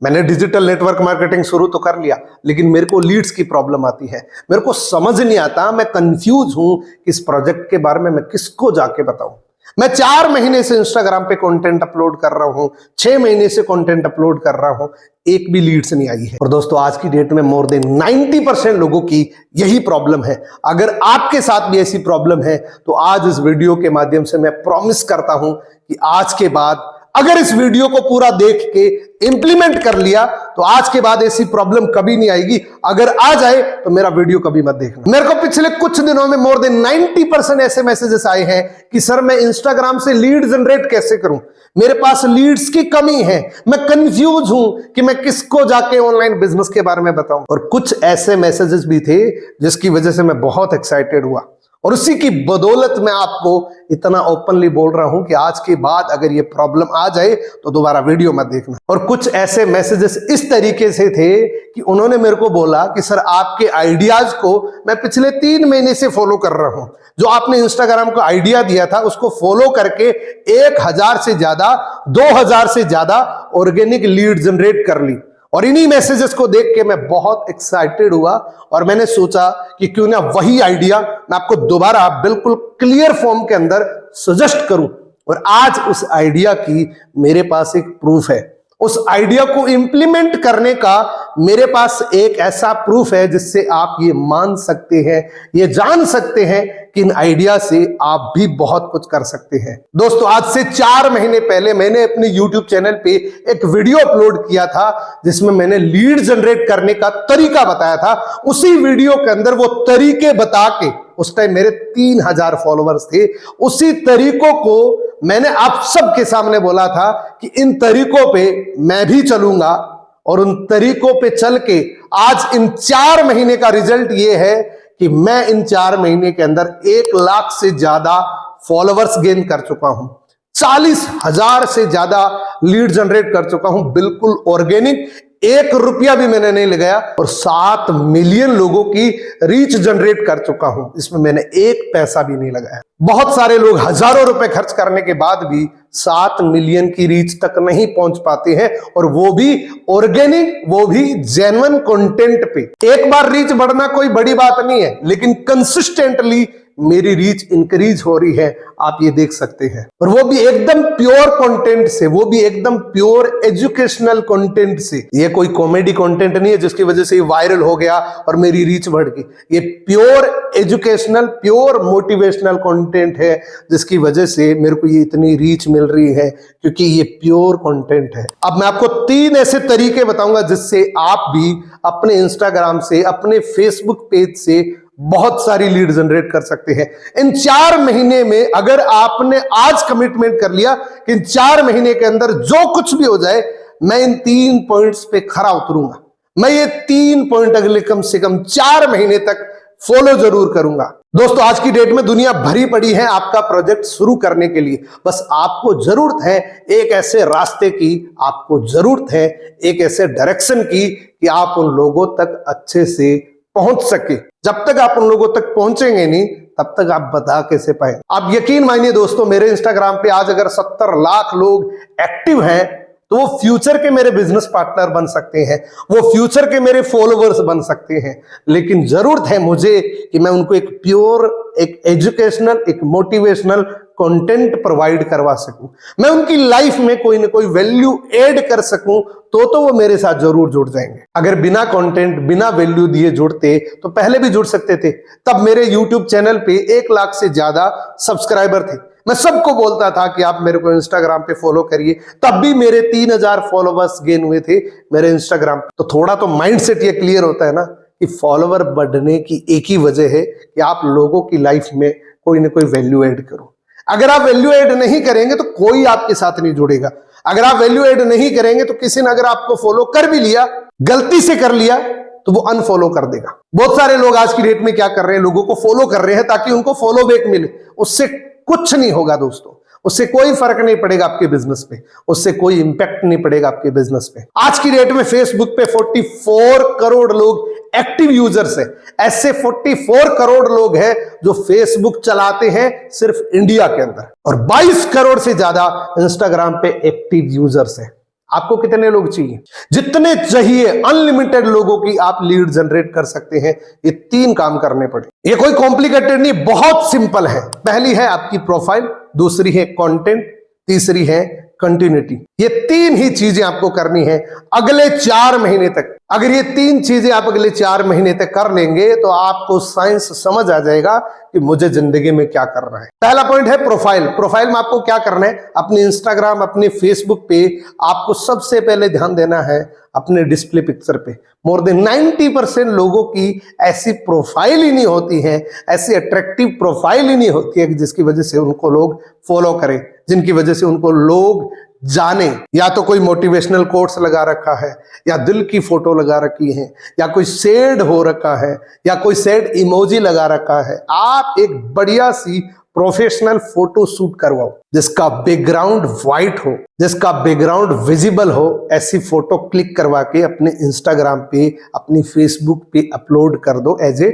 मैंने digital network marketing शुरू तो कर लिया, लेकिन मेरे को लीड्स की प्रॉब्लम आती है। मेरे को समझ नहीं आता, मैं कंफ्यूज हूं कि इस प्रोजेक्ट के बारे में मैं किसको जाके बताऊं। मैं 4 महीने से इंस्टाग्राम पे कंटेंट अपलोड कर रहा हूं, 6 महीने से कंटेंट अपलोड कर रहा हूं, एक भी लीड्स नहीं आई है। और दोस्तों, आज की डेट में मोर देन 90% लोगों की यही प्रॉब्लम है। अगर आपके साथ भी ऐसी प्रॉब्लम है तो आज इस वीडियो के माध्यम से मैं प्रॉमिस करता हूं कि आज के बाद अगर इस वीडियो को पूरा देख के इंप्लीमेंट कर लिया तो आज के बाद ऐसी प्रॉब्लम कभी नहीं आएगी। अगर आ जाए तो मेरा वीडियो कभी मत देखना। मेरे को पिछले कुछ दिनों में मोर देन 90% ऐसे मैसेजेस आए हैं कि सर मैं इंस्टाग्राम से लीड जनरेट कैसे करूं, मेरे पास लीड्स की कमी है, मैं कंफ्यूज हूं कि मैं किसको जाके ऑनलाइन बिजनेस के बारे में बताऊं। और कुछ ऐसे मैसेजेस भी थे जिसकी वजह से मैं बहुत एक्साइटेड हुआ, और उसी की बदौलत मैं आपको इतना ओपनली बोल रहा हूं कि आज के बाद अगर ये प्रॉब्लम आ जाए तो दोबारा वीडियो मत देखना। और कुछ ऐसे मैसेजेस इस तरीके से थे कि उन्होंने मेरे को बोला कि सर आपके आइडियाज को मैं पिछले 3 महीने से फॉलो कर रहा हूं, जो आपने इंस्टाग्राम को आइडिया दिया था उसको फॉलो करके 1000 से ज्यादा 2000 से ज्यादा ऑर्गेनिक लीड जनरेट कर ली। और इन्हीं मैसेजेस को देख के मैं बहुत एक्साइटेड हुआ और मैंने सोचा कि क्यों ना वही आइडिया मैं आपको दोबारा बिल्कुल क्लियर फॉर्म के अंदर सजेस्ट करूं। और आज उस आइडिया की मेरे पास एक प्रूफ है। उस आइडिया को इंप्लीमेंट करने का मेरे पास एक ऐसा प्रूफ है जिससे आप ये मान सकते हैं, ये जान सकते हैं कि इन आइडिया से आप भी बहुत कुछ कर सकते हैं। दोस्तों, आज से 4 महीने पहले मैंने अपने YouTube चैनल पे एक वीडियो अपलोड किया था जिसमें मैंने लीड जनरेट करने का तरीका बताया था। उसी वीडियो के अंदर वो तरीके बता के, उस टाइम मेरे 3000 फॉलोअर्स थे, उसी तरीकों को मैंने आप सबके सामने बोला था कि इन तरीकों पे मैं भी चलूंगा। और उन तरीकों पे चल के आज इन 4 महीने का रिजल्ट ये है कि मैं इन 4 महीने के अंदर 1 लाख से ज्यादा फॉलोअर्स गेन कर चुका हूं, 40,000 से ज्यादा लीड जनरेट कर चुका हूं, बिल्कुल ऑर्गेनिक, 1 रुपया भी मैंने नहीं लगाया, और 7 मिलियन लोगों की रीच जनरेट कर चुका हूं, इसमें मैंने 1 पैसा भी नहीं लगाया। बहुत सारे लोग हजारों रुपए खर्च करने के बाद भी 7 मिलियन की रीच तक नहीं पहुंच पाते हैं, और वो भी ऑर्गेनिक, वो भी जेन्युइन कंटेंट पे। एक बार रीच बढ़ना कोई बड़ी बात नहीं है, लेकिन कंसिस्टेंटली मेरी रीच इंक्रीज हो रही है, आप ये देख सकते हैं। और वो भी एकदम प्योर कंटेंट से, वो भी एकदम प्योर एजुकेशनल कंटेंट से। ये कोई कॉमेडी कंटेंट नहीं है जिसकी वजह से ये वायरल हो गया और मेरी रीच बढ़ गई। ये pure educational, pure motivational content है जिसकी वजह से मेरे को ये इतनी रीच मिल रही है, क्योंकि ये प्योर कंटेंट है। अब मैं आपको 3 ऐसे तरीके बताऊंगा जिससे आप भी अपने इंस्टाग्राम से, अपने फेसबुक पेज से बहुत सारी लीड जनरेट कर सकते हैं। इन 4 महीने में अगर आपने आज कमिटमेंट कर लिया कि इन 4 महीने के अंदर जो कुछ भी हो जाए मैं इन 3 पॉइंट्स पे खरा उतरूंगा, मैं ये 3 पॉइंट अगले कम से कम 4 महीने तक फॉलो जरूर करूंगा। दोस्तों, आज की डेट में दुनिया भरी पड़ी है आपका प्रोजेक्ट शुरू करने के लिए। बस आपको जरूरत है एक ऐसे रास्ते की, आपको जरूरत है एक ऐसे डायरेक्शन की कि आप उन लोगों तक अच्छे से पहुंच सके। जब तक आप उन लोगों तक पहुंचेंगे नहीं, तब तक आप बता कैसे पाए। आप यकीन मानिए दोस्तों, मेरे इंस्टाग्राम पे आज अगर 70 लाख लोग एक्टिव हैं तो वो फ्यूचर के मेरे बिजनेस पार्टनर बन सकते हैं, वो फ्यूचर के मेरे फॉलोअर्स बन सकते हैं। लेकिन जरूरत है मुझे कि मैं उनको एक प्योर, एक एजुकेशनल, एक मोटिवेशनल कंटेंट प्रोवाइड करवा सकूं, मैं उनकी लाइफ में कोई ना कोई वैल्यू ऐड कर सकूं, तो वो मेरे साथ जरूर जुड़ जाएंगे। अगर बिना कंटेंट, बिना वैल्यू दिए जुड़ते तो पहले भी जुड़ सकते थे। तब मेरे YouTube चैनल पे 1 लाख से ज्यादा सब्सक्राइबर थे। मैं सबको बोलता था कि आप मेरे को इंस्टाग्राम पे फॉलो करिए, तब भी मेरे 3000 फॉलोवर्स गेन हुए थे मेरे इंस्टाग्राम। तो थोड़ा तो माइंडसेट ये क्लियर होता है ना कि फॉलोवर बढ़ने की एक ही वजह है कि आप लोगों की लाइफ में कोई ना कोई वैल्यू ऐड करो। अगर आप वैल्यू ऐड नहीं करेंगे तो कोई आपके साथ नहीं जुड़ेगा। अगर आप वैल्यू ऐड नहीं करेंगे तो किसी ने अगर आपको फॉलो कर भी लिया, गलती से कर लिया, तो वो अनफॉलो कर देगा। बहुत सारे लोग आज की डेट में क्या कर रहे हैं, लोगों को फॉलो कर रहे हैं ताकि उनको फॉलो बैक मिले। उससे कुछ नहीं होगा दोस्तों, उससे कोई फर्क नहीं पड़ेगा आपके बिजनेस पे, उससे कोई इंपैक्ट नहीं पड़ेगा आपके बिजनेस पे। आज की डेट में फेसबुक पे 44 करोड़ लोग एक्टिव यूजर्स है। ऐसे 44 करोड़ लोग हैं जो फेसबुक चलाते हैं सिर्फ इंडिया के अंदर, और 22 करोड़ से ज्यादा इंस्टाग्राम पे एक्टिव यूजर्स है। आपको कितने लोग चाहिए? जितने चाहिए अनलिमिटेड लोगों की आप लीड जनरेट कर सकते हैं। ये 3 काम करने पड़े। ये कोई कॉम्प्लिकेटेड नहीं, बहुत सिंपल है। पहली है आपकी प्रोफाइल, दूसरी है कंटेंट, तीसरी है कंटिन्यूटी। ये 3 ही चीजें आपको करनी है अगले 4 महीने तक। अगर ये 3 चीजें आप अगले 4 महीने तक कर लेंगे तो आपको साइंस समझ आ जाएगा कि मुझे जिंदगी में क्या करना है। पहला पॉइंट है प्रोफाइल। प्रोफाइल में आपको क्या करना है? अपने इंस्टाग्राम, अपने फेसबुक पे आपको सबसे पहले ध्यान देना है अपने डिस्प्ले पिक्चर पे। मोर देन 90% लोगों की ऐसी प्रोफाइल ही नहीं होती है, ऐसी अट्रैक्टिव प्रोफाइल ही नहीं होती है जिसकी वजह से उनको लोग फॉलो करें, जिनकी वजह से उनको लोग जाने। या तो कोई मोटिवेशनल कोट्स लगा रखा है, या दिल की फोटो लगा रखी है, या कोई शेड हो रखा है, या कोई शेड इमोजी लगा रखा है। आप एक बढ़िया सी प्रोफेशनल फोटो शूट करवाओ जिसका बैकग्राउंड व्हाइट हो, जिसका बैकग्राउंड विजिबल हो। ऐसी फोटो क्लिक करवा के अपने इंस्टाग्राम पे, अपनी फेसबुक पे अपलोड कर दो एज ए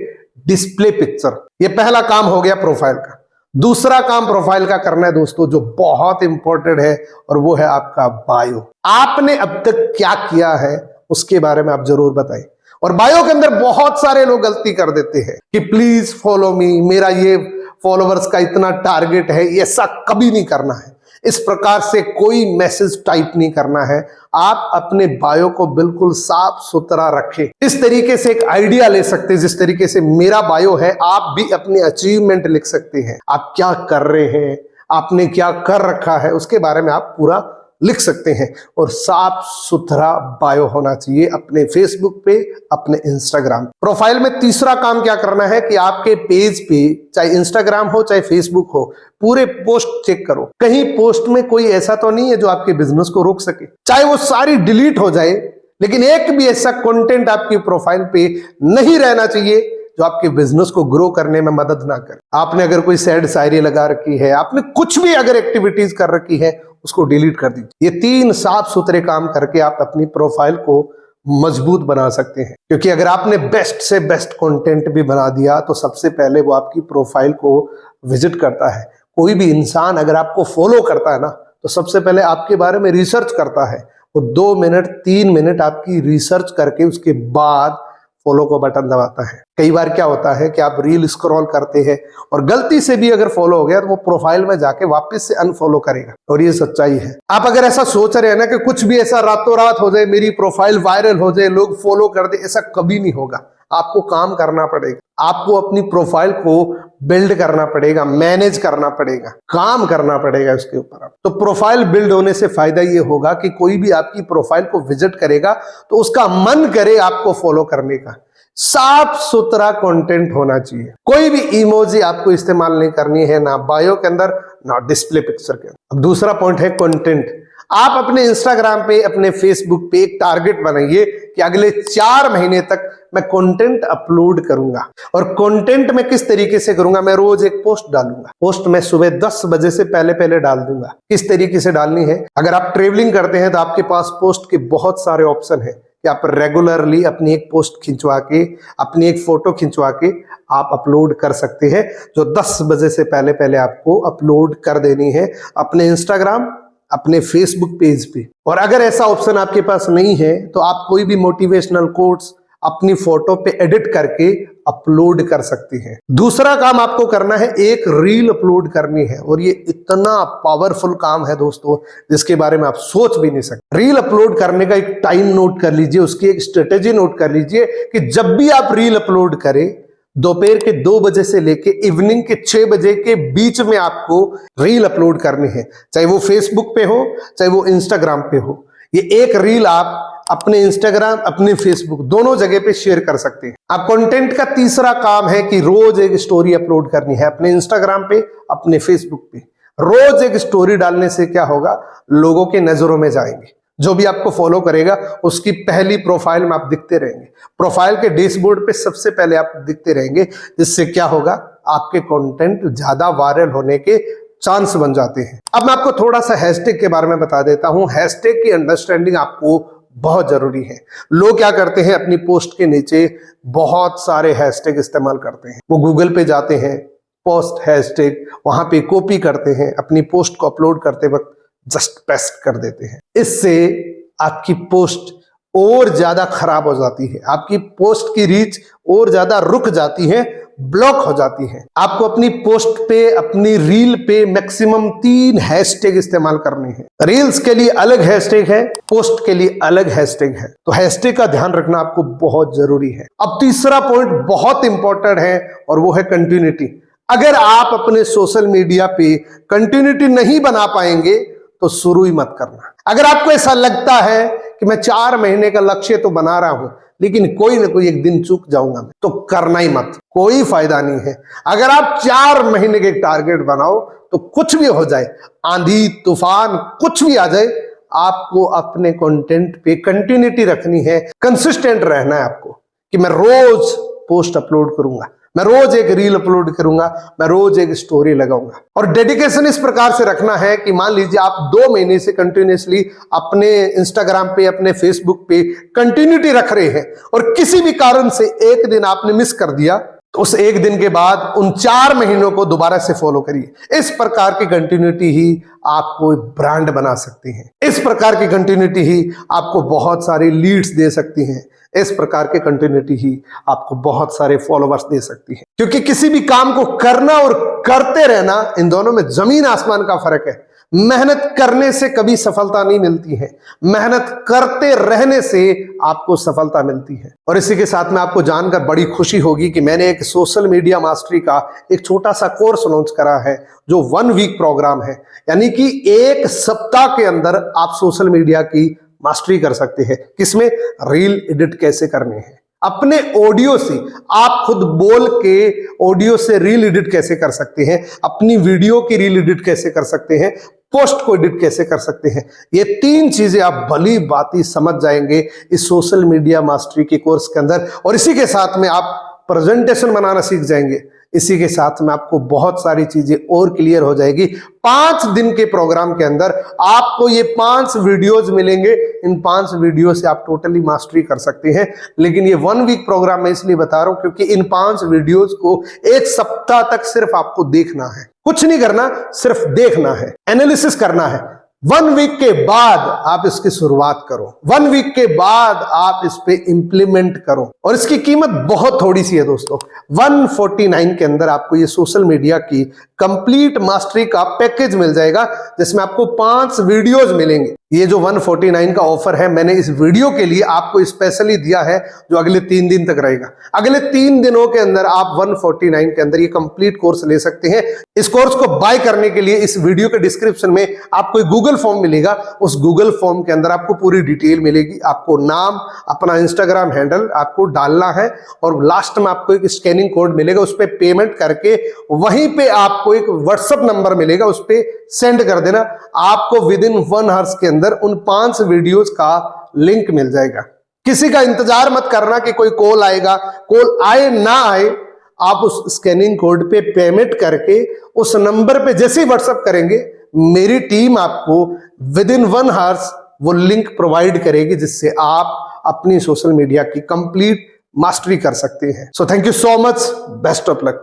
डिस्प्ले पिक्चर। ये पहला काम हो गया प्रोफाइल का। दूसरा काम प्रोफाइल का करना है दोस्तों, जो बहुत इंपॉर्टेंट है, और वो है आपका बायो। आपने अब तक क्या किया है उसके बारे में आप जरूर बताएं। और बायो के अंदर बहुत सारे लोग गलती कर देते हैं कि प्लीज फॉलो मी, मेरा ये फॉलोवर्स का इतना टारगेट है। ऐसा कभी नहीं करना है। इस प्रकार से कोई मैसेज टाइप नहीं करना है। आप अपने बायो को बिल्कुल साफ सुथरा रखें। इस तरीके से एक आइडिया ले सकते हैं, जिस तरीके से मेरा बायो है, आप भी अपने अचीवमेंट लिख सकते हैं। आप क्या कर रहे हैं, आपने क्या कर रखा है, उसके बारे में आप पूरा लिख सकते हैं। और साफ सुथरा बायो होना चाहिए अपने फेसबुक पे, अपने इंस्टाग्राम। प्रोफाइल में तीसरा काम क्या करना है कि आपके पेज पे, चाहे इंस्टाग्राम हो चाहे फेसबुक हो, पूरे पोस्ट चेक करो। कहीं पोस्ट में कोई ऐसा तो नहीं है जो आपके बिजनेस को रोक सके। चाहे वो सारी डिलीट हो जाए, लेकिन एक भी ऐसा कंटेंट आपकी प्रोफाइल पे नहीं रहना चाहिए जो आपके बिजनेस को ग्रो करने में मदद ना करे। आपने अगर कोई सैड शायरी लगा रखी है, आपने कुछ भी अगर एक्टिविटीज कर रखी है, उसको डिलीट कर दीजिए। ये 3 साफ सुथरे काम करके आप अपनी प्रोफाइल को मजबूत बना सकते हैं। क्योंकि अगर आपने बेस्ट से बेस्ट कंटेंट भी बना दिया तो सबसे पहले वो आपकी प्रोफाइल को विजिट करता है। कोई भी इंसान अगर आपको फॉलो करता है ना, तो सबसे पहले आपके बारे में रिसर्च करता है। वो 2 मिनट 3 मिनट आपकी रिसर्च करके उसके बाद फॉलो को बटन दबाता है। कई बार क्या होता है कि आप रील स्क्रॉल करते हैं और गलती से भी अगर फॉलो हो गया तो वो प्रोफाइल में जाके वापस से अनफॉलो करेगा, और ये सच्चाई है। आप अगर ऐसा सोच रहे हैं ना कि कुछ भी ऐसा रातों रात हो जाए, मेरी प्रोफाइल वायरल हो जाए, लोग फॉलो कर दे, ऐसा कभी नहीं होगा। आपको काम करना पड़ेगा, आपको अपनी प्रोफाइल को बिल्ड करना पड़ेगा, मैनेज करना पड़ेगा, काम करना पड़ेगा उसके ऊपर। तो प्रोफाइल बिल्ड होने से फायदा ये होगा कि कोई भी आपकी प्रोफाइल को विजिट करेगा तो उसका मन करे आपको फॉलो करने का। साफ सुथरा कंटेंट होना चाहिए। कोई भी इमोजी आपको इस्तेमाल नहीं करनी है, ना बायो के अंदर ना डिस्प्ले पिक्चर के अंदर। अब दूसरा पॉइंट है कंटेंट। आप अपने इंस्टाग्राम पे, अपने फेसबुक पे एक टारगेट बनाइए कि अगले 4 महीने तक मैं कंटेंट अपलोड करूंगा। और कंटेंट में किस तरीके से करूंगा? मैं रोज एक पोस्ट डालूंगा। पोस्ट मैं सुबह 10 बजे से पहले पहले डाल दूंगा। किस तरीके से डालनी है? अगर आप ट्रेवलिंग करते हैं तो आपके पास पोस्ट के बहुत सारे ऑप्शन है कि आप रेगुलरली अपनी एक पोस्ट खिंचवा के, अपनी एक फोटो खिंचवा के आप अपलोड कर सकते हैं, जो 10 बजे से पहले पहले आपको अपलोड कर देनी है अपने इंस्टाग्राम, अपने फेसबुक पेज पे। और अगर ऐसा ऑप्शन आपके पास नहीं है तो आप कोई भी मोटिवेशनल कोट्स अपनी फोटो पे एडिट करके अपलोड कर सकते हैं। दूसरा काम आपको करना है, एक रील अपलोड करनी है, और ये इतना पावरफुल काम है दोस्तों जिसके बारे में आप सोच भी नहीं सकते। रील अपलोड करने का एक टाइम नोट कर लीजिए, उसकी एक स्ट्रेटेजी नोट कर लीजिए कि जब भी आप रील अपलोड करें, दोपहर के 2 बजे से लेके इवनिंग के 6 बजे के बीच में आपको रील अपलोड करनी है। चाहे वो फेसबुक पे हो, चाहे वो इंस्टाग्राम पे हो। ये एक रील आप अपने इंस्टाग्राम, अपने फेसबुक, दोनों जगह पे शेयर कर सकते हैं। अब कंटेंट का तीसरा काम है कि रोज एक स्टोरी अपलोड करनी है अपने इंस्टाग्राम पे, अपने फेसबुक पे। रोज एक स्टोरी डालने से क्या होगा? लोगों के नजरों में जाएंगे। जो भी आपको फॉलो करेगा उसकी पहली प्रोफाइल में आप दिखते रहेंगे। प्रोफाइल के डैशबोर्ड पे सबसे पहले आप दिखते रहेंगे, जिससे क्या होगा? आपके कंटेंट ज्यादा वायरल होने के चांस बन जाते हैं। अब मैं आपको थोड़ा सा हैशटैग के बारे में बता देता हूं। हैशटैग की अंडरस्टैंडिंग आपको बहुत जरूरी है। लोग क्या करते हैं, अपनी पोस्ट के नीचे बहुत सारे हैशटैग इस्तेमाल करते हैं। वो गूगल पे जाते हैं, पोस्ट हैशटैग वहां पे कॉपी करते हैं, अपनी पोस्ट को अपलोड करते वक्त जस्ट पेस्ट कर देते हैं। इससे आपकी पोस्ट और ज्यादा खराब हो जाती है, आपकी पोस्ट की रीच और ज्यादा रुक जाती है, ब्लॉक हो जाती है। आपको अपनी पोस्ट पे, अपनी रील पे मैक्सिमम 3 हैशटैग इस्तेमाल करने हैं। रील्स के लिए अलग हैशटैग है, पोस्ट के लिए अलग हैशटैग है, तो हैशटैग का ध्यान रखना आपको बहुत जरूरी है। अब तीसरा पॉइंट बहुत इंपॉर्टेंट है और वो है कंटिन्यूटी। अगर आप अपने सोशल मीडिया पे कंटिन्यूटी नहीं बना पाएंगे तो शुरू ही मत करना। अगर आपको ऐसा लगता है कि मैं 4 महीने का लक्ष्य तो बना रहा हूं लेकिन कोई ना कोई एक दिन चूक जाऊंगा, तो करना ही मत, कोई फायदा नहीं है। अगर आप 4 महीने के टारगेट बनाओ तो कुछ भी हो जाए, आंधी तूफान कुछ भी आ जाए, आपको अपने कंटेंट पे कंटिन्यूटी रखनी है, कंसिस्टेंट रहना है आपको कि मैं रोज पोस्ट अपलोड करूंगा, मैं रोज एक रील अपलोड करूंगा, मैं रोज एक स्टोरी लगाऊंगा। और डेडिकेशन इस प्रकार से रखना है कि मान लीजिए आप 2 महीने से कंटिन्यूसली अपने इंस्टाग्राम पे, अपने फेसबुक पे कंटिन्यूटी रख रहे हैं और किसी भी कारण से एक दिन आपने मिस कर दिया, तो उस एक दिन के बाद उन 4 महीनों को दोबारा से फॉलो करिए। इस प्रकार की कंटिन्यूटी ही आपको ब्रांड बना सकती है। इस प्रकार की कंटिन्यूटी ही आपको बहुत सारी लीड्स दे सकती हैं। इस प्रकार के कंटिन्यूटी ही आपको बहुत सारे फॉलोवर्स दे सकती है, क्योंकि किसी भी काम को करना और करते रहना, इन दोनों में जमीन आसमान का फर्क है। मेहनत करने से कभी सफलता नहीं मिलती है, मेहनत करते रहने से आपको सफलता मिलती है। और इसी के साथ में आपको जानकर बड़ी खुशी होगी कि मैंने एक सोशल मीडिया मास्टरी का एक छोटा सा कोर्स लॉन्च करा है जो 1 वीक प्रोग्राम है, यानी कि 1 सप्ताह के अंदर आप सोशल मीडिया की मास्टरी कर सकते हैं। किसमें? रील एडिट कैसे करने हैं, अपने ऑडियो से आप खुद बोल के ऑडियो से रील एडिट कैसे कर सकते हैं, अपनी वीडियो की रील एडिट कैसे कर सकते हैं, पोस्ट को एडिट कैसे कर सकते हैं। ये 3 चीजें आप भली बाती समझ जाएंगे इस सोशल मीडिया मास्टरी के कोर्स के अंदर। और इसी के साथ में आप प्रेजेंटेशन बनाना सीख जाएंगे। इसी के साथ में आपको बहुत सारी चीजें और क्लियर हो जाएगी। 5 दिन के प्रोग्राम के अंदर आपको ये 5 वीडियोज मिलेंगे। इन 5 वीडियो से आप टोटली मास्टरी कर सकते हैं। लेकिन ये 1 वीक प्रोग्राम मैं इसलिए बता रहा हूं क्योंकि इन 5 वीडियोज को 1 सप्ताह तक सिर्फ आपको देखना है, कुछ नहीं करना, सिर्फ देखना है, एनालिसिस करना है। 1 वीक के बाद आप इसकी शुरुआत करो, 1 वीक के बाद आप इस पे इंप्लीमेंट करो। और इसकी कीमत बहुत थोड़ी सी है दोस्तों, 149 के अंदर आपको ये सोशल मीडिया की कंप्लीट मास्टरी का पैकेज मिल जाएगा, जिसमें आपको 5 वीडियोज मिलेंगे। ये जो 149 का ऑफर है, मैंने इस वीडियो के लिए आपको स्पेशली दिया है, जो अगले 3 दिन तक रहेगा। अगले 3 दिनों के अंदर आप 149 के अंदर ये कंप्लीट कोर्स ले सकते हैं। इस कोर्स को बाय करने के लिए इस वीडियो के डिस्क्रिप्शन में आपको एक गूगल फॉर्म मिलेगा। उस गूगल फॉर्म के अंदर आपको पूरी डिटेल मिलेगी। आपको नाम, अपना इंस्टाग्राम हैंडल आपको डालना है और लास्ट में आपको एक स्कैनिंग कोड मिलेगा, उस पर पेमेंट करके वहीं पे आपको एक व्हाट्सएप नंबर मिलेगा, उस पर सेंड कर देना। आपको विद इन 1 आवर्स के अंदर उन 5 वीडियोस का लिंक मिल जाएगा। किसी का इंतजार मत करना कि कोई कॉल आएगा, कॉल आए ना आए, आप उस स्कैनिंग कोड पे पेमेंट करके उस नंबर पे जैसे ही व्हाट्सएप करेंगे, मेरी टीम आपको विद इन 1 आवर्स वो लिंक प्रोवाइड करेगी, जिससे आप अपनी सोशल मीडिया की कंप्लीट मास्टरी कर सकते हैं। So thank you so much, best of luck.